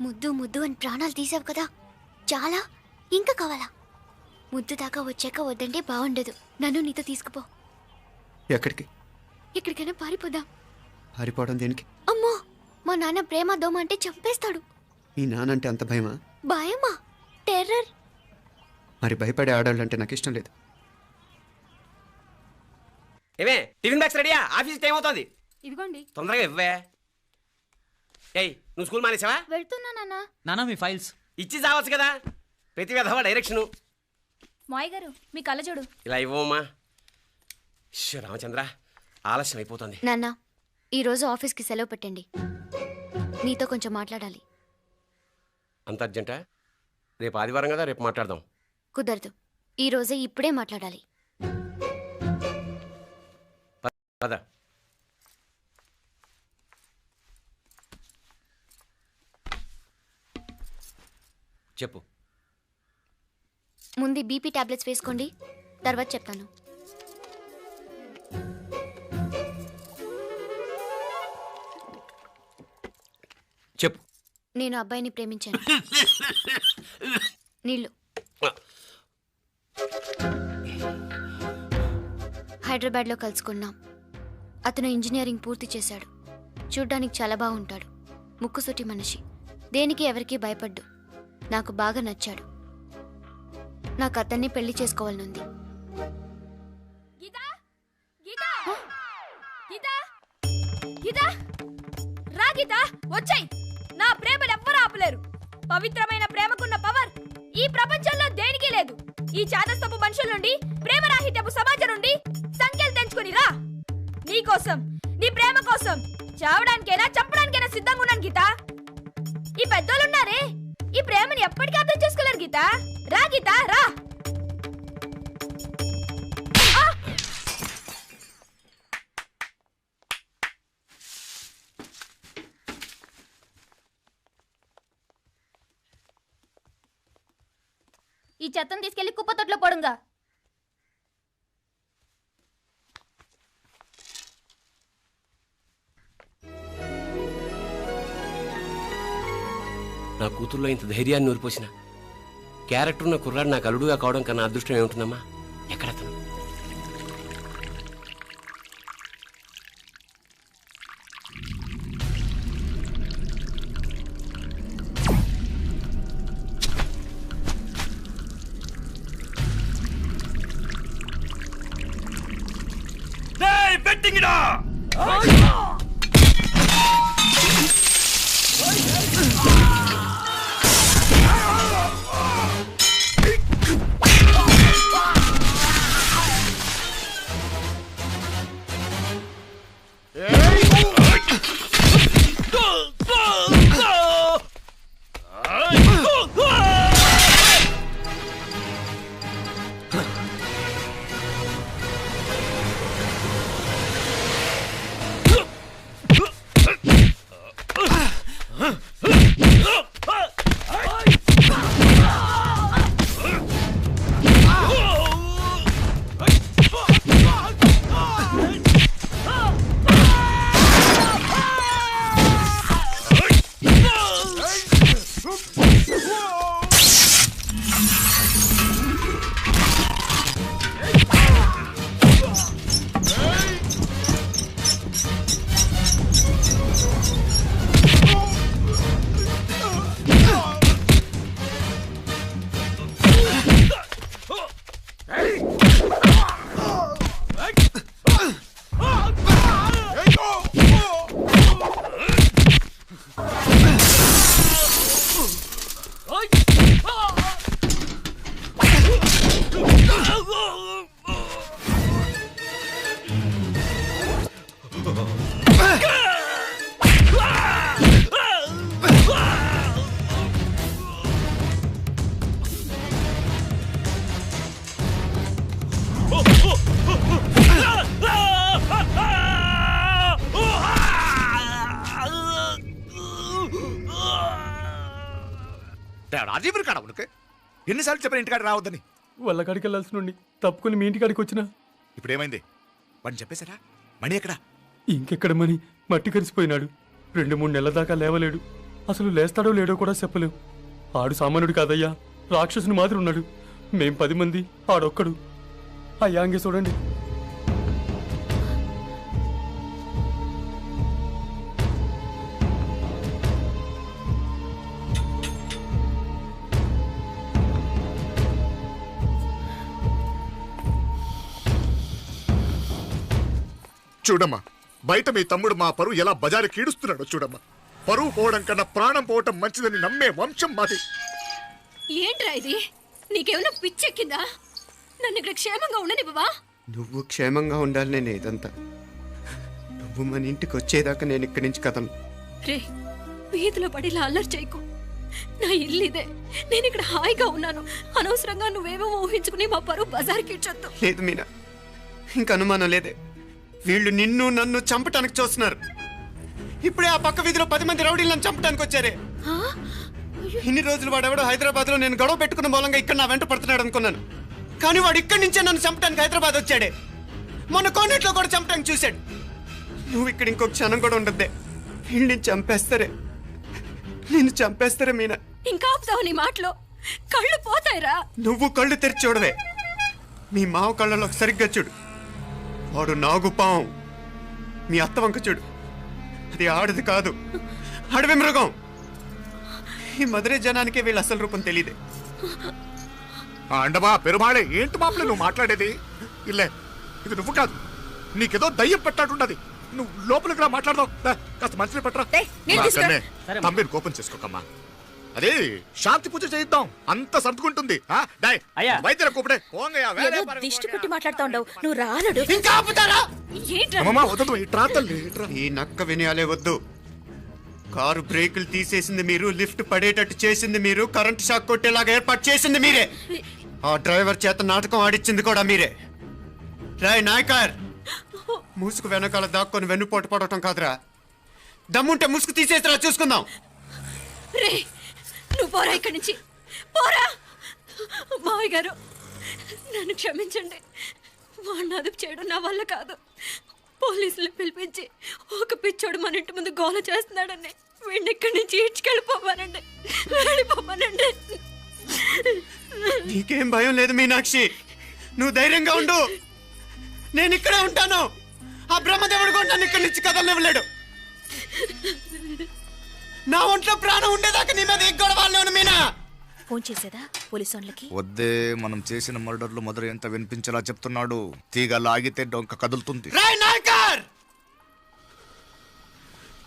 ముద్దు ముద్దు అని ప్రాణాలు తీసావు కదా, చాలా ఇంకా కావాలా? ముద్దు దాకా వచ్చాక వద్దంటే బాగుండదు. నన్ను నీతో తీసుకుపో. ఎక్కడికి? ఎక్కడికైనా పారిపోదాం. పారిపోవడం దేనికి? అమ్మో, మా నాన్న ప్రేమ దోమ అంటే చంపేస్తాడు. మీ నాన్న అంటే అంత భయమా? భయమా? టెర్రర్. మరి భయపడే ఆడాలంటే నాకు ఇష్టం లేదు. ఏమే టిఫిన్ బ్యాగ్స్ రెడీయా? ఆఫీస్ టైం అవుతుంది. ఇదిగోండి. తొందరగా ఇవ్వే. ఏయ్, నువ్వు స్కూల్ మానేసావా? వెళ్తున్నా నాన్న. నానా మీ ఫైల్స్ ఇచ్చి చావచ్చు కదా. ప్రతి విధవా డైరెక్షను. మాయ్ గారు మీ కళ్ళజోడు. ఇలా ఇవ్వమ్మా. రామచంద్ర, ఆలస్యం అయిపోతుంది. నాన్న, ఈరోజు ఆఫీస్కి సెలవు పెట్టండి. నీతో కొంచెం మాట్లాడాలి. అంత అర్జెంటా? రేపు ఆదివారం కదా, రేపు మాట్లాడదాం. కుదరదు, ఈరోజే ఇప్పుడే మాట్లాడాలి. పద. చెప్పు. ముందు బీపీ టాబ్లెట్స్ వేసుకోండి, తర్వాత చెప్తాను. చెప్పు. నేను అబ్బాయిని ప్రేమించాను. నీళ్ళు. హైదరాబాద్లో కలుసుకున్నాం. అతను ఇంజనీరింగ్ పూర్తి చేశాడు. చూడ్డానికి చాలా బాగుంటాడు. ముక్కుసూటి మనిషి. దేనికి ఎవరికీ భయపడ్డు. నాకు బాగా నచ్చాడు. నాకు అతన్ని పెళ్లి చేసుకోవాలనుంది. వచ్చాయి. నా ప్రేమను ఎవ్వరూ ఆపలేరు. పవిత్రమైన ప్రేమకున్న పవర్ ఈ ప్రపంచంలో దేనికి లేదు. ఈ చాదస్తపు మనుషుల నుండి, ప్రేమరాహిత్యపు సమాజం నుండి సంఖ్యలు తెంచుకుని రా. నీ కోసం, నీ ప్రేమ కోసం చావడానికైనా చంపడానికైనా సిద్ధంగా ఉన్నాను గీత. ఈ పెద్దోళ్ళున్నారే, ఈ ప్రేమని ఎప్పటికీ అర్థం చేసుకోలేరు గీత. రా గీత, రా. ఈ చెత్తను తీసుకెళ్లి కుప్పతొట్లో పొడుంగా. నా కూతుర్లో ఇంత ధైర్యాన్ని నూరిపోసిన క్యారెక్టర్ ఉన్న కుర్రాడు నాకు అల్లుడుగా కావడం కన్నా అదృష్టం ఏముంటుందమ్మా? ఎక్కడతను? రాజీవుడు కాడ ఉనకు ఎన్నిసార్లు చెప్పిన ఇంటికాడ రావద్దని. వాళ్ళ కాడికి వెళ్ళాల్సి నుండి తప్పుకుని మీ ఇంటికాడికి వచ్చినా ఇప్పుడు ఏమైంది? వాడిని చెప్పేశారా? మణి ఎక్కడా? ఇంకెక్కడ మని మట్టి కరిసిపోయినాడు. 2-3 నెలల దాకా లేవలేడు. అసలు లేస్తాడో లేడో కూడా చెప్పలేవు. ఆడు సామాన్యుడు కాదయ్యా, రాక్షసుని మాదిరి ఉన్నాడు. మేం 10 మంది, ఆడొక్కడు. అయ్యా అంగే చూడండి. చూడమ్మా, బయట మీ తమ్ముడు మా పరువు ఎలా బజారు కీడుస్తున్నాడో చూడమ్మా. పరువు పోవడం కన్నా ప్రాణం పోవటం మంచిదని నమ్మే వంశం మాది. ఏంట్రా ఇది? నీకేమైనా పిచ్చెక్కిందా? నన్ను ఇక్కడ క్షేమంగా ఉండనివ్వవా? నువ్వు క్షేమంగా ఉండాలి. నేను ఇదంతా నువ్వు మన ఇంటికి వచ్చేదాకా నేను ఇక్కడి నుంచి కదలను. రే, వీధిలో పడి ఇలా అల్లరి చేయకు. నా ఇల్లు ఇదే, నేను ఇక్కడ హాయిగా ఉన్నాను. అనవసరంగా నువ్వేమో ఊహించుకుని మా పరువు బజార్కి ఇచ్చొద్దు. లేదు మీనా, ఇంక అనుమానం లేదే. వీళ్ళు నిన్ను నన్ను చంపటానికి చూస్తున్నారు. ఇప్పుడే ఆ పక్క వీధిలో 10 మంది రౌడీలు నన్ను చంపటానికి వచ్చారే. ఇన్ని రోజులు వాడెవడో హైదరాబాద్ లో నేను గొడవ పెట్టుకున్న మూలంగా ఇక్కడ నా వెంట పడుతున్నాడు అనుకున్నాను. కానీ వాడు ఇక్కడి నుంచే నన్ను చంపటానికి హైదరాబాద్ వచ్చాడే. మొన్న కోనేట్లో కూడా చంపటానికి చూశాడు. నువ్వు ఇక్కడ ఇంకొక క్షణం కూడా ఉండద్దే. వీళ్ళని చంపేస్తారే, నిన్ను చంపేస్తారే మీనా. ఇంకా ఆపుతావు నీ మాటలో? కళ్ళు పోతాయిరా. నువ్వు కళ్ళు తెరిచి చూడవే. మీ మావ కళ్ళలో సరిగ్గా చూడు. వాడు నాగుపాం. మీ అత్త వంక చూడు, అది ఆడది కాదు, అడవి మృగం. ఈ మధుரை జనానికే వీళ్ళ అసలు రూపం తెలియదే. అండమా పెరుమాళే, ఏంటి మాపలే నువ్వు మాట్లాడేది? ఇల్లే, ఇది నువ్వు కాదు, నీకేదో దయ్యం పెట్టాడున్నది. నువ్వు లోపలికి రా, మాట్లాడదాం. కాస్త మంచిని పట్టరా. తమ్మిని కోపం చేసుకోకమ్మా. అదే శాంతి పూజ చేయిద్దాం, అంత సర్దుకుంటుంది. వైద్యుల కూపడే దిష్టి పెట్టి మాట్లాడుతా ఉండవు. నువ్వు రానడు. ఇంకా ఆపుతారా? ఈ నక్క వినయాలే వద్దు. కారు బ్రేకులు తీసేసింది మీరు, లిఫ్ట్ పడేటట్టు చేసింది మీరు, కరెంట్ షాక్ కొట్టేలాగా ఏర్పాటు చేసింది మీరే. ఆ డ్రైవర్ చేత నాటకం ఆడిచ్చింది కూడా మీరే. రాయ్ నాయకర్, ముసుగు వెనకాల దాక్కొని వెన్నుపోటు పడటం కాదురా. దమ్ముంటే ముసుగు తీసేసిరా, చూసుకుందాం. రే, నువ్వు పోరా ఇక్కడి నుంచి, పోరా. మావయ్య గారు, నన్ను క్షమించండి. వాడిని అదుపు చేయడం నా వల్ల కాదు. పోలీసులు పిలిపించి ఒక పిచ్చోడు మన ఇంటి ముందు గోల చేస్తున్నాడని వీడిని ఇక్కడి నుంచి ఇడ్చుకెళ్ళిపోమానండి, వెళ్ళిపోమానండి. నీకేం భయం లేదు మీనాక్షి, నువ్వు ధైర్యంగా ఉండు. నేను ఇక్కడే ఉంటాను. ఆ బ్రహ్మదేవుడు కూడా నన్ను ఇక్కడి నుంచి కదలనివ్వలేడు. నా ఒంట్లో ప్రాణం ఉండేదాకా నీ మీద గొడవలు. మీనా ఫోన్ చేసేదా పోలీసు వాళ్ళకి? వద్దే, మనం చేసిన మర్డర్లు మొదలు ఎంత వినిపించేలా చెప్తున్నాడు. తీగ లాగితే డొంక కదులుతుంది. రాయ్ నాయకర్,